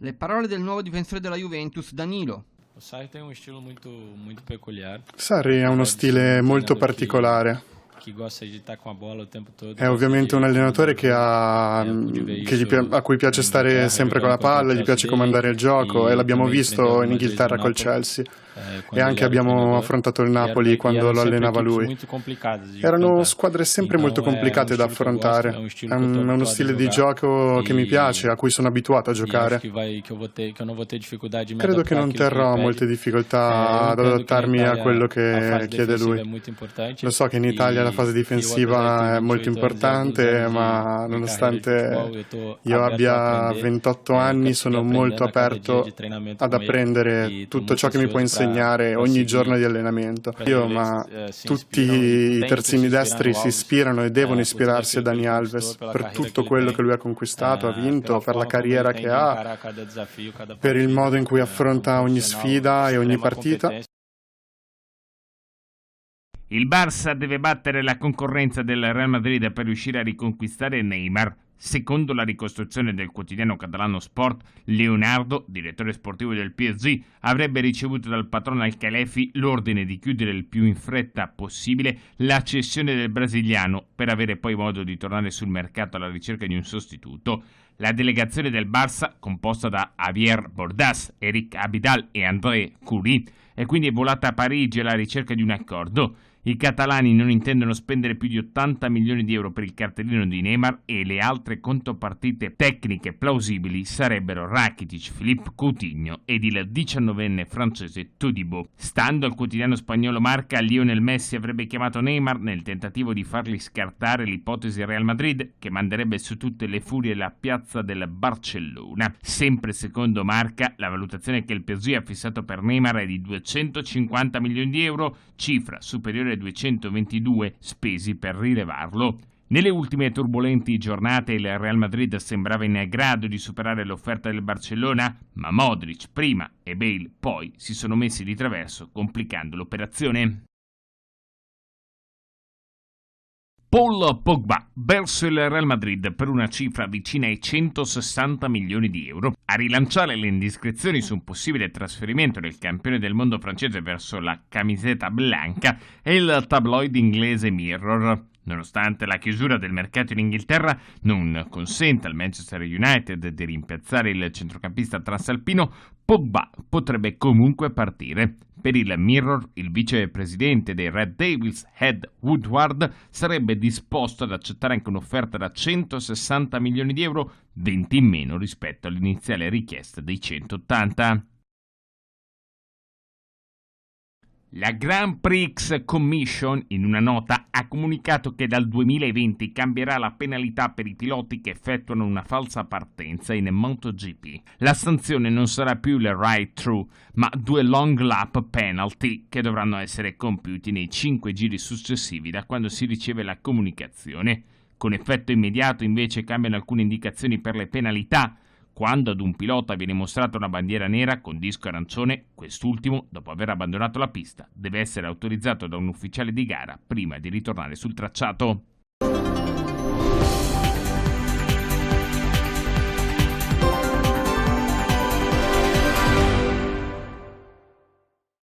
Le parole del nuovo difensore della Juventus, Danilo. Sarri ha un stile molto peculiare. Sarri ha uno stile molto particolare. È ovviamente un allenatore a cui piace stare sempre con la palla, gli piace comandare il gioco, e l'abbiamo visto in Inghilterra col Chelsea, e anche abbiamo affrontato il Napoli quando lo allenava lui. Erano squadre sempre molto complicate da affrontare. È uno stile di gioco che mi piace, a cui sono abituato a giocare. Credo che non terrò molte difficoltà ad adattarmi a quello che chiede lui. Lo so che in Italia la fase difensiva è molto importante, ma nonostante io abbia 28 anni sono molto aperto ad apprendere tutto ciò che mi può insegnare ogni giorno di allenamento. Tutti i terzini destri si ispirano e devono ispirarsi a Dani Alves per tutto quello che lui ha conquistato, ha vinto, per la carriera che ha, per il modo in cui affronta ogni sfida e ogni partita. Il Barça deve battere la concorrenza del Real Madrid per riuscire a riconquistare Neymar. Secondo la ricostruzione del quotidiano catalano Sport, Leonardo, direttore sportivo del PSG, avrebbe ricevuto dal patrono Al-Khelaïfi l'ordine di chiudere il più in fretta possibile la cessione del brasiliano per avere poi modo di tornare sul mercato alla ricerca di un sostituto. La delegazione del Barça, composta da Javier Bordas, Eric Abidal e André Coury, è quindi volata a Parigi alla ricerca di un accordo. I catalani non intendono spendere più di 80 milioni di euro per il cartellino di Neymar, e le altre contropartite tecniche plausibili sarebbero Rakitic, Philippe Coutinho ed il 19enne francese Todibo. Stando al quotidiano spagnolo Marca, Lionel Messi avrebbe chiamato Neymar nel tentativo di fargli scartare l'ipotesi Real Madrid, che manderebbe su tutte le furie la piazza del Barcellona. Sempre secondo Marca, la valutazione che il PSG ha fissato per Neymar è di 250 milioni di euro, cifra superiore 222 spesi per rilevarlo. Nelle ultime turbolenti giornate il Real Madrid sembrava in grado di superare l'offerta del Barcellona, ma Modric prima e Bale poi si sono messi di traverso, complicando l'operazione. Paul Pogba verso il Real Madrid per una cifra vicina ai 160 milioni di euro. A rilanciare le indiscrezioni su un possibile trasferimento del campione del mondo francese verso la camiseta bianca è il tabloid inglese Mirror. Nonostante la chiusura del mercato in Inghilterra non consenta al Manchester United di rimpiazzare il centrocampista transalpino, Pogba potrebbe comunque partire. Per il Mirror, il vicepresidente dei Red Devils, Ed Woodward, sarebbe disposto ad accettare anche un'offerta da 160 milioni di euro, 20 in meno rispetto all'iniziale richiesta dei 180. La Grand Prix Commission, in una nota, ha comunicato che dal 2020 cambierà la penalità per i piloti che effettuano una falsa partenza in MotoGP. La sanzione non sarà più il ride-through, ma 2 long lap penalty che dovranno essere compiuti nei 5 giri successivi da quando si riceve la comunicazione. Con effetto immediato invece cambiano alcune indicazioni per le penalità. Quando ad un pilota viene mostrata una bandiera nera con disco arancione, quest'ultimo, dopo aver abbandonato la pista, deve essere autorizzato da un ufficiale di gara prima di ritornare sul tracciato.